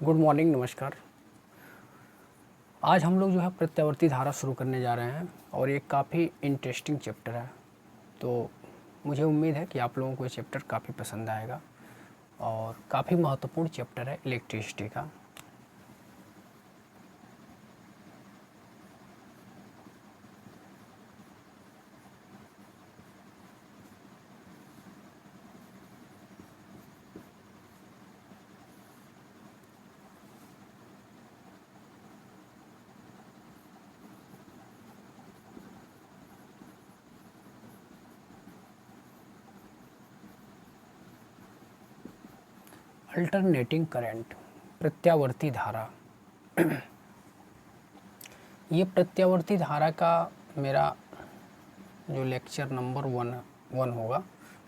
Good morning, नमस्कार। आज हम लोग जो है प्रत्यावर्ती धारा शुरू करने जा रहे हैं और ये काफ़ी इंटरेस्टिंग चैप्टर है। तो मुझे उम्मीद है कि आप लोगों को ये चैप्टर काफ़ी पसंद आएगा और काफ़ी महत्वपूर्ण चैप्टर है इलेक्ट्रिसिटी का। अल्टरनेटिंग करंट, प्रत्यावर्ती धारा। ये प्रत्यावर्ती धारा का मेरा जो लेक्चर नंबर वन होगा,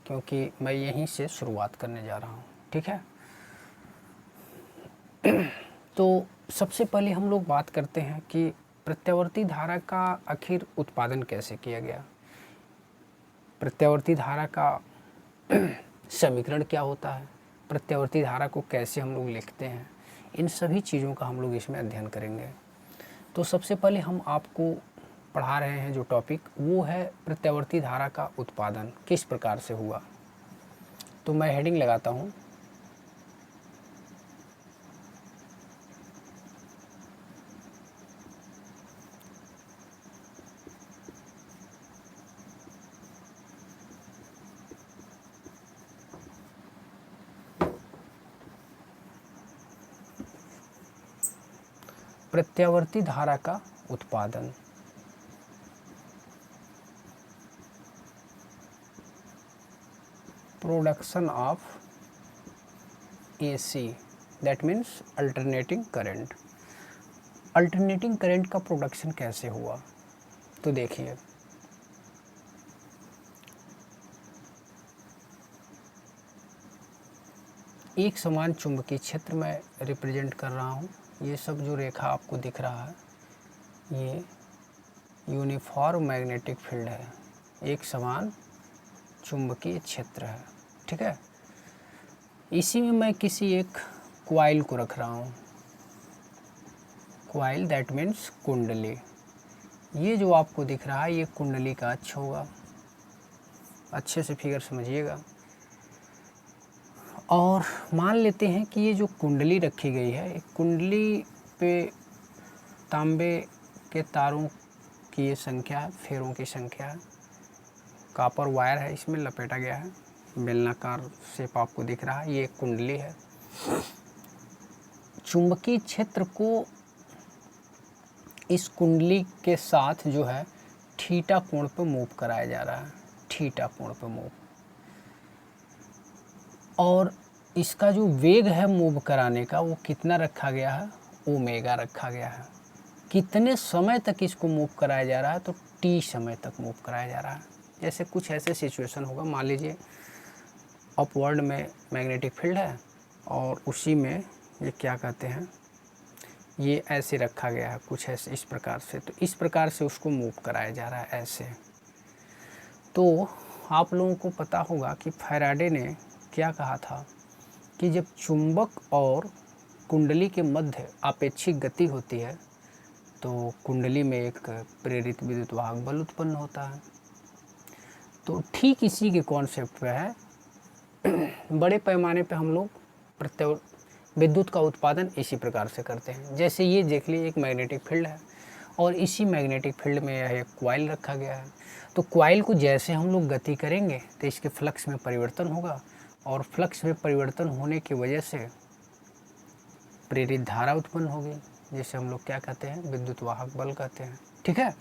क्योंकि मैं यहीं से शुरुआत करने जा रहा हूँ। ठीक है, तो सबसे पहले हम लोग बात करते हैं कि प्रत्यावर्ती धारा का आखिर उत्पादन कैसे किया गया। प्रत्यावर्ती धारा का समीकरण क्या होता है, प्रत्यावर्ती धारा को कैसे हम लोग लिखते हैं, इन सभी चीज़ों का हम लोग इसमें अध्ययन करेंगे। तो सबसे पहले हम आपको पढ़ा रहे हैं जो टॉपिक, वो है प्रत्यावर्ती धारा का उत्पादन किस प्रकार से हुआ। तो मैं हेडिंग लगाता हूँ, प्रत्यावर्ती धारा का उत्पादन। Production of AC, that means alternating current. Alternating current का प्रोडक्शन कैसे हुआ, तो देखिए, एक समान चुंबकीय क्षेत्र में रिप्रेजेंट कर रहा हूँ। ये सब जो रेखा आपको दिख रहा है, ये यूनिफॉर्म मैग्नेटिक फील्ड है, एक समान चुंबकीय क्षेत्र है। ठीक है, इसी में मैं किसी एक क्वाइल को रख रहा हूँ। क्वाइल दैट मीन्स कुंडली। ये जो आपको दिख रहा है ये कुंडली का अक्ष होगा, अच्छे से फिगर समझिएगा। और मान लेते हैं कि ये जो कुंडली रखी गई है, एक कुंडली पे तांबे के तारों की ये संख्या है, फेरों की संख्या है, कॉपर वायर है, इसमें लपेटा गया है, बेलनाकार शेप आपको दिख रहा है, ये एक कुंडली है। चुंबकीय क्षेत्र को इस कुंडली के साथ जो है थीटा कोण पर मूव कराया जा रहा है, थीटा कोण पर मूव। और इसका जो वेग है मूव कराने का, वो कितना रखा गया है, ओमेगा रखा गया है। कितने समय तक इसको मूव कराया जा रहा है, तो टी समय तक मूव कराया जा रहा है। जैसे कुछ ऐसे सिचुएशन होगा, मान लीजिए अपवर्ड में मैग्नेटिक फील्ड है और उसी में ये क्या कहते हैं, ये ऐसे रखा गया है, कुछ ऐसे इस प्रकार से, तो इस प्रकार से उसको मूव कराया जा रहा है ऐसे। तो आप लोगों को पता होगा कि फैराडे ने क्या कहा था कि जब चुंबक और कुंडली के मध्य आपेक्षिक गति होती है तो कुंडली में एक प्रेरित विद्युत वाहक बल उत्पन्न होता है। तो ठीक इसी के कॉन्सेप्ट पे है, बड़े पैमाने पे हम लोग विद्युत का उत्पादन इसी प्रकार से करते हैं। जैसे ये देख लीजिए, एक मैग्नेटिक फील्ड है और इसी मैग्नेटिक फील्ड में यह एक कॉइल रखा गया है। तो कॉइल को जैसे हम लोग गति करेंगे तो इसके फ्लक्स में परिवर्तन होगा और फ्लक्स में परिवर्तन होने की वजह से प्रेरित धारा उत्पन्न होगी, जिसे हम लोग क्या कहते हैं, विद्युत वाहक बल कहते हैं। ठीक है,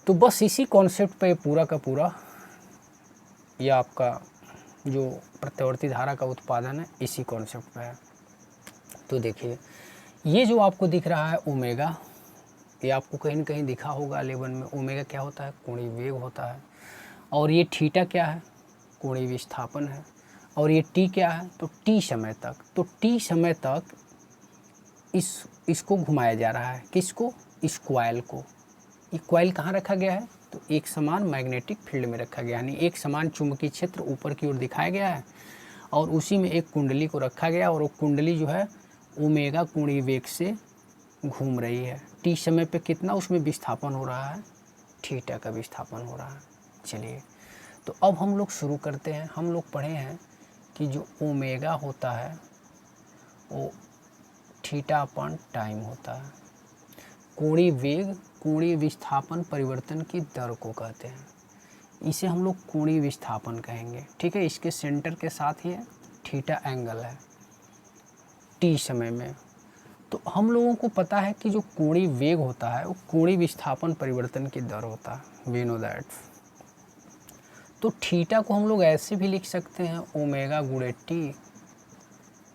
तो बस इसी कॉन्सेप्ट पे पूरा का पूरा यह आपका जो प्रत्यावर्ती धारा का उत्पादन है इसी कॉन्सेप्ट पे है। तो देखिए, ये जो आपको दिख रहा है ओमेगा, ये आपको कहीं न कहीं दिखा होगा लेवन में। ओमेगा क्या होता है, कोणीय वेग होता है। और ये थीटा क्या है, कोणीय विस्थापन है। और ये टी क्या है, तो टी समय तक, तो टी समय तक इसको घुमाया जा रहा है। किसको, इस कॉइल को। ये कॉइल कहाँ रखा गया है, तो एक समान मैग्नेटिक फील्ड में रखा गया, यानी एक समान चुंबकीय क्षेत्र ऊपर की ओर दिखाया गया है और उसी में एक कुंडली को रखा गया और वो कुंडली जो है ओमेगा कोणीय वेग से घूम रही है। टी समय पे कितना उसमें विस्थापन हो रहा है, थीटा का विस्थापन हो रहा है। चलिए, तो अब हम लोग शुरू करते हैं। हम लोग पढ़े हैं कि जो ओमेगा होता है वो थीटा अपॉन टाइम होता है। कोणीय वेग कोणीय विस्थापन परिवर्तन की दर को कहते हैं। इसे हम लोग कोणीय विस्थापन कहेंगे, ठीक है। इसके सेंटर के साथ ही थीटा एंगल है टी समय में। तो हम लोगों को पता है कि जो कोणीय वेग होता है वो कोणीय विस्थापन परिवर्तन की दर होता है, वी नो दैट। तो थीटा को हम लोग ऐसे भी लिख सकते हैं ओमेगा गुणे टी,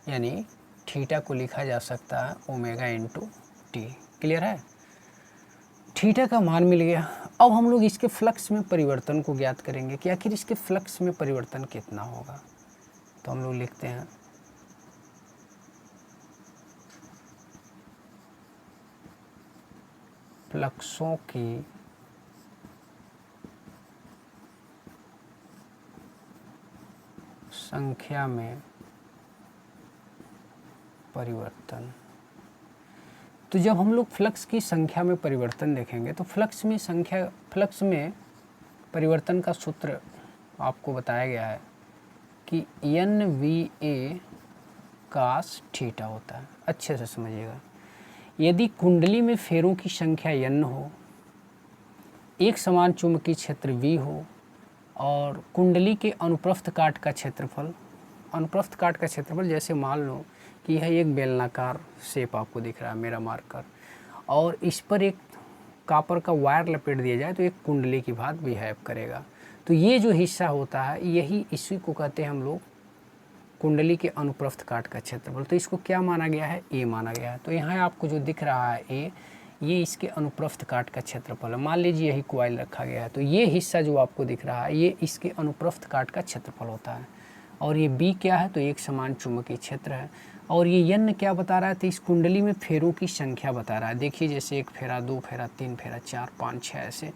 यानी थीटा को लिखा जा सकता है ओमेगा इंटू टी। क्लियर है? थीटा का मान मिल गया। अब हम लोग इसके फ्लक्स में परिवर्तन को ज्ञात करेंगे कि आखिर इसके फ्लक्स में परिवर्तन कितना होगा। तो हम लोग लिखते हैं फ्लक्सों की संख्या में परिवर्तन। तो जब हम लोग फ्लक्स की संख्या में परिवर्तन देखेंगे तो फ्लक्स में परिवर्तन का सूत्र आपको बताया गया है कि NVA cos थीटा होता है। अच्छे से समझिएगा। यदि कुंडली में फेरों की संख्या n हो, एक समान चुंबकीय क्षेत्र V हो और कुंडली के अनुप्रस्थ काट का क्षेत्रफल, अनुप्रस्थ काट का क्षेत्रफल जैसे मान लो कि यह एक बेलनाकार शेप आपको दिख रहा है मेरा मार्कर, और इस पर एक कापर का वायर लपेट दिया जाए तो एक कुंडली की भांति बिहेव करेगा। तो ये जो हिस्सा होता है यही इसी को कहते हैं हम लोग कुंडली के अनुप्रस्थ काट का क्षेत्रफल। तो इसको क्या माना गया है? ए माना गया है। तो यहाँ आपको जो दिख रहा है ए, ये इसके अनुप्रस्थ काट का क्षेत्रफल है। मान लीजिए यही कॉइल रखा गया है तो ये हिस्सा जो आपको दिख रहा है ये इसके अनुप्रस्थ काट का क्षेत्रफल होता है। और ये बी क्या है? तो एक समान चुंबकीय क्षेत्र है। और ये यन क्या बता रहा है? तो इस कुंडली में फेरों की संख्या बता रहा है। देखिए जैसे एक फेरा, दो फेरा, तीन फेरा, चार, पाँच, छः, ऐसे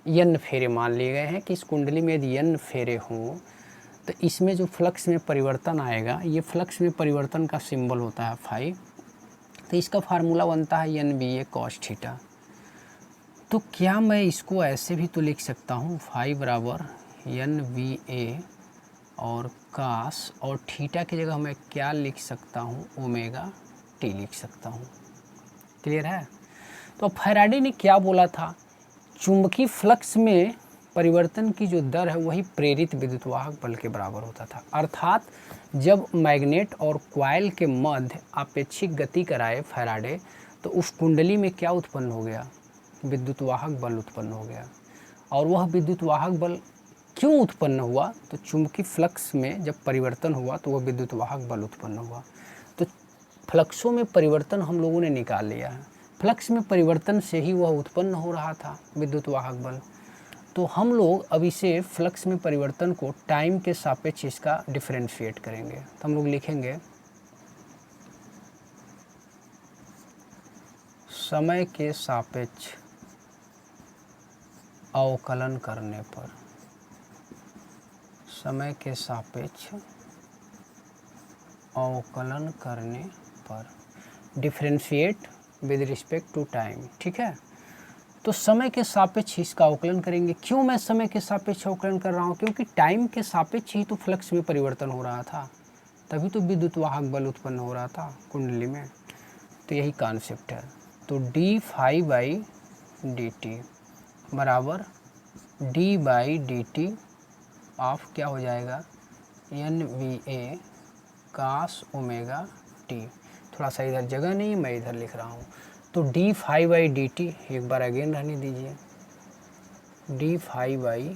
यन फेरे मान लिए गए हैं कि इस कुंडली में यदि यन फेरे हों तो इसमें जो फ्लक्स में परिवर्तन आएगा, ये फ्लक्स में परिवर्तन का सिंबल होता है फाई। तो इसका फार्मूला बनता है NVA cos थीटा। तो क्या मैं इसको ऐसे भी तो लिख सकता हूँ, फाई बराबर NVA और कास और थीटा की जगह मैं क्या लिख सकता हूँ? ओमेगा टी लिख सकता हूँ। क्लियर है? तो फैराडे ने क्या बोला था? चुंबकीय फ्लक्स में परिवर्तन की जो दर है वही प्रेरित विद्युतवाहक बल के बराबर होता था। अर्थात जब मैग्नेट और कॉइल के मध्य आपेक्षिक गति कराए फैराडे तो उस कुंडली में क्या उत्पन्न हो गया? विद्युतवाहक बल उत्पन्न हो गया। और वह विद्युतवाहक बल क्यों उत्पन्न हुआ? तो चुंबकीय फ्लक्स में जब परिवर्तन हुआ तो वह विद्युतवाहक बल उत्पन्न हुआ। तो फ्लक्सों में परिवर्तन हम लोगों ने निकाल लिया है। फ्लक्स में परिवर्तन से ही वह उत्पन्न हो रहा था विद्युतवाहक बल। तो हम लोग अब इसे फ्लक्स में परिवर्तन को टाइम के सापेक्ष इसका डिफरेंशिएट करेंगे। तो हम लोग लिखेंगे समय के सापेक्ष अवकलन करने पर, समय के सापेक्ष अवकलन करने पर, differentiate with respect to time. ठीक है? तो समय के सापेक्ष इसका अवकलन करेंगे। क्यों मैं समय के सापेक्ष अवकलन कर रहा हूँ? क्योंकि टाइम के सापेक्ष ही तो फ्लक्स में परिवर्तन हो रहा था, तभी तो विद्युतवाहक बल उत्पन्न हो रहा था कुंडली में। तो यही कॉन्सेप्ट है। तो D phi by D T बराबर D by D T of क्या हो जाएगा? NVA cos omega T. थोड़ा सा इधर जगह नहीं, मैं इधर लिख रहा हूँ। तो D phi by D t, एक बार अगेन रहने दीजिए, d phi by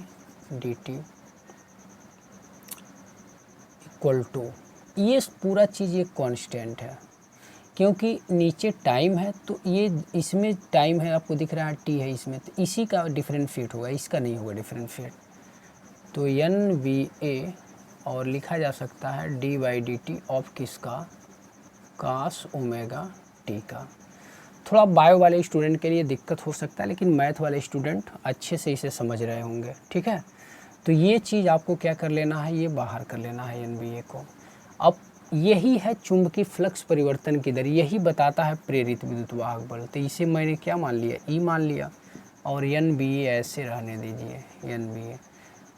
D t equal to, ये पूरा चीज़ एक कांस्टेंट है क्योंकि नीचे टाइम है तो ये इसमें टाइम है आपको दिख रहा है, टी है इसमें, तो इसी का डिफरेंशिएट होगा, इसका नहीं होगा डिफरेंशिएट। तो NVA और लिखा जा सकता है D by D T of किसका? cos ओमेगा टी का। थोड़ा बायो वाले स्टूडेंट के लिए दिक्कत हो सकता है, लेकिन मैथ वाले स्टूडेंट अच्छे से इसे समझ रहे होंगे। ठीक है? तो ये चीज़ आपको क्या कर लेना है? ये बाहर कर लेना है NVA को। अब यही है चुंबकीय फ्लक्स परिवर्तन की दर, यही बताता है प्रेरित विद्युत वाहक बल। तो इसे मैंने क्या मान लिया, ई मान लिया, और एन बी ए ऐसे रहने दीजिए, एन बी ए।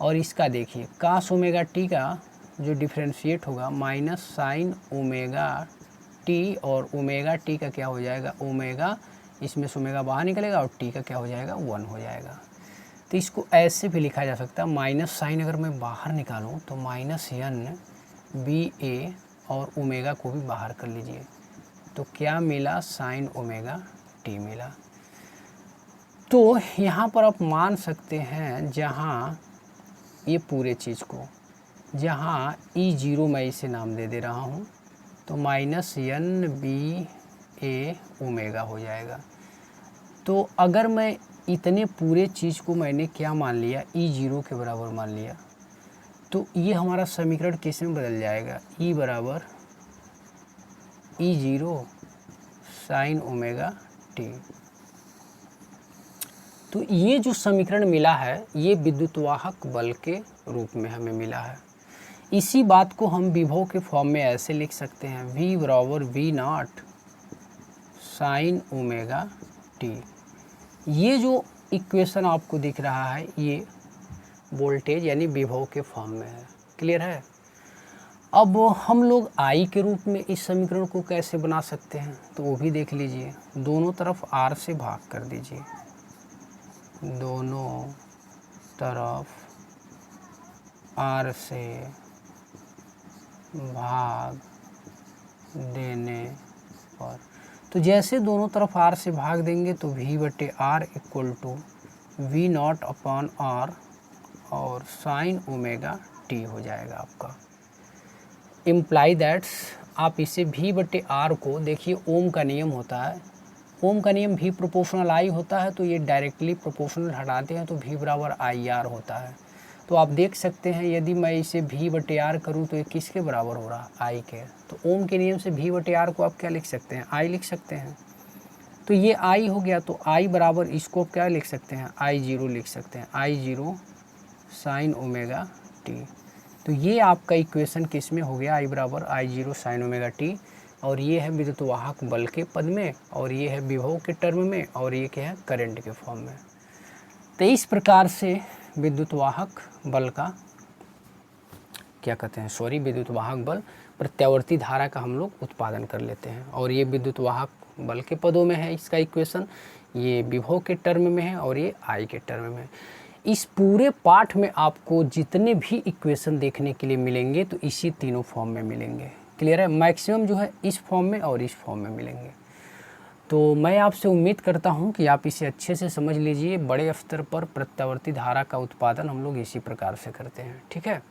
और इसका देखिए कास ओमेगा टी का जो डिफ्रेंशिएट होगा माइनस साइन ओमेगा टी, और ओमेगा टी का क्या हो जाएगा, ओमेगा, इसमें से ओमेगा बाहर निकलेगा और टी का क्या हो जाएगा, 1 हो जाएगा। तो इसको ऐसे भी लिखा जा सकता है, माइनस साइन अगर मैं बाहर निकालूं तो माइनस एन बी ए, और ओमेगा को भी बाहर कर लीजिए, तो क्या मिला, साइन ओमेगा टी मिला। तो यहाँ पर आप मान सकते हैं, जहाँ ये पूरे चीज़ को, जहाँ E0 मैं इसे नाम दे रहा हूँ, तो माइनस एन बी ए ओमेगा हो जाएगा। तो अगर मैं इतने पूरे चीज़ को मैंने क्या मान लिया, E0 के बराबर मान लिया, तो ये हमारा समीकरण किस में बदल जाएगा, E बराबर E0 साइन ओमेगा टी। तो ये जो समीकरण मिला है ये विद्युतवाहक बल के रूप में हमें मिला है। इसी बात को हम विभव के फॉर्म में ऐसे लिख सकते हैं, V बराबर V not sign omega T. ये जो इक्वेशन आपको दिख रहा है ये वोल्टेज यानी विभव के फॉर्म में है। क्लियर है। अब हम लोग I के रूप में इस समीकरण को कैसे बना सकते हैं, तो वो भी देख लीजिए। दोनों तरफ R से भाग कर दीजिए, दोनों तरफ R से भाग देने पर, तो जैसे दोनों तरफ R से भाग देंगे तो V बटे R equal to V not upon R और साइन ओमेगा टी हो जाएगा आपका। इम्प्लाई दैट्स, आप इसे V बटे R को देखिए, ओम का नियम होता है, ओम का नियम V प्रोपोर्शनल I होता है, तो ये डायरेक्टली प्रोपोर्शनल हटाते हैं तो V बराबर IR होता है। तो आप देख सकते हैं यदि मैं इसे V बटे R करूँ तो ये किसके बराबर हो रहा, I के। तो ओम के नियम से V बटे R को आप क्या लिख सकते हैं, I लिख सकते हैं। तो ये I हो गया, तो I बराबर इसको क्या लिख सकते हैं, I0 लिख सकते हैं, I0 साइन ओमेगा टी। तो ये आपका इक्वेशन किस में हो गया, I बराबर I0 साइन ओमेगा टी, और ये है विद्युतवाहक बल के पद में, और ये है विभव के टर्म में, और ये क्या है, करंट के फॉर्म में। तो इस प्रकार से विद्युतवाहक बल का क्या कहते हैं, विद्युतवाहक बल प्रत्यावर्ती धारा का हम लोग उत्पादन कर लेते हैं। और ये विद्युतवाहक बल के पदों में है इसका इक्वेशन, ये विभव के टर्म में है, और ये I के टर्म में है। इस पूरे पाठ में आपको जितने भी इक्वेशन देखने के लिए मिलेंगे तो इसी तीनों फॉर्म में मिलेंगे। क्लियर है। मैक्सिमम जो है इस फॉर्म में और इस फॉर्म में मिलेंगे। तो मैं आपसे उम्मीद करता हूं कि आप इसे अच्छे से समझ लीजिए। बड़े स्तर पर प्रत्यावर्ती धारा का उत्पादन हम लोग इसी प्रकार से करते हैं। ठीक है।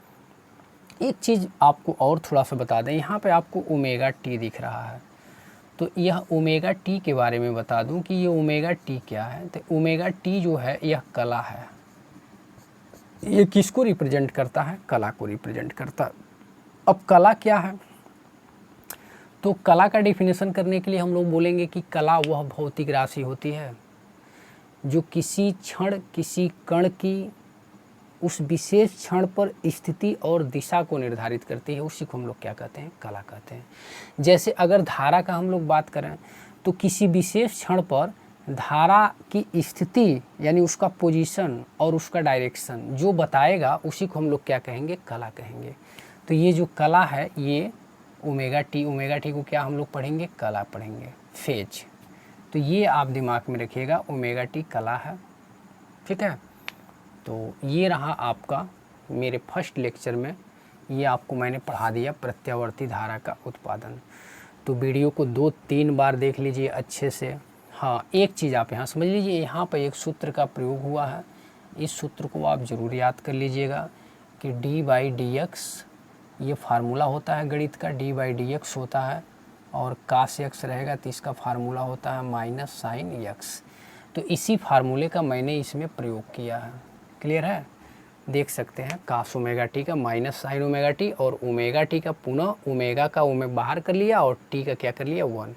एक चीज़ आपको और थोड़ा सा बता दें, यहाँ पे आपको ओमेगा टी दिख रहा है, तो यह ओमेगा टी के बारे में बता दूं कि ये ओमेगा टी क्या है। तो ओमेगा टी जो है यह कला है। ये किसको रिप्रेजेंट करता है, कला को रिप्रेजेंट करता है। अब कला क्या है, तो कला का डेफिनेशन करने के लिए हम लोग बोलेंगे कि कला वह भौतिक राशि होती है जो किसी क्षण किसी कण की उस विशेष क्षण पर स्थिति और दिशा को निर्धारित करती है। उसी को हम लोग क्या कहते हैं, कला कहते हैं। जैसे अगर धारा का हम लोग बात करें तो किसी विशेष क्षण पर धारा की स्थिति यानी उसका पोजीशन और उसका डायरेक्शन जो बताएगा उसी को हम लोग क्या कहेंगे, कला कहेंगे। तो ये जो कला है ये ओमेगा टी को क्या हम लोग पढ़ेंगे, कला पढ़ेंगे, फेज। तो ये आप दिमाग में रखिएगा, ओमेगा टी कला है। ठीक है। तो ये रहा आपका मेरे फर्स्ट लेक्चर में, ये आपको मैंने पढ़ा दिया प्रत्यावर्ती धारा का उत्पादन। तो वीडियो को 2-3 बार देख लीजिए अच्छे से। हाँ, एक चीज़ आप यहाँ समझ लीजिए, यहाँ पर एक सूत्र का प्रयोग हुआ है, इस सूत्र को आप ज़रूर याद कर लीजिएगा कि d/dx ये फार्मूला होता है गणित का, d/dx होता है, और cos x रहेगा तो इसका फार्मूला होता है माइनस साइन x। तो इसी फार्मूले का मैंने इसमें प्रयोग किया है। क्लियर है। देख सकते हैं cos ओमेगा टी का माइनस साइन ओमेगा टी, और ओमेगा टी का पुनः ओमेगा का ओमेगा बाहर कर लिया और टी का क्या कर लिया, 1।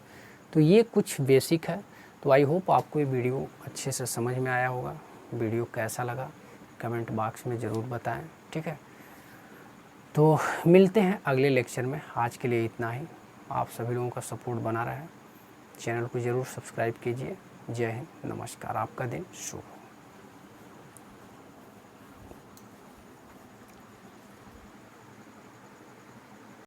तो ये कुछ बेसिक है। तो आई होप आपको ये वीडियो अच्छे से समझ में आया होगा। वीडियो कैसा लगा कमेंट बॉक्स में ज़रूर बताएं। ठीक है। तो मिलते हैं अगले लेक्चर में। आज के लिए इतना ही। आप सभी लोगों का सपोर्ट बना रहे। चैनल को ज़रूर सब्सक्राइब कीजिए। जय हिंद, नमस्कार, आपका दिन शुभ हो।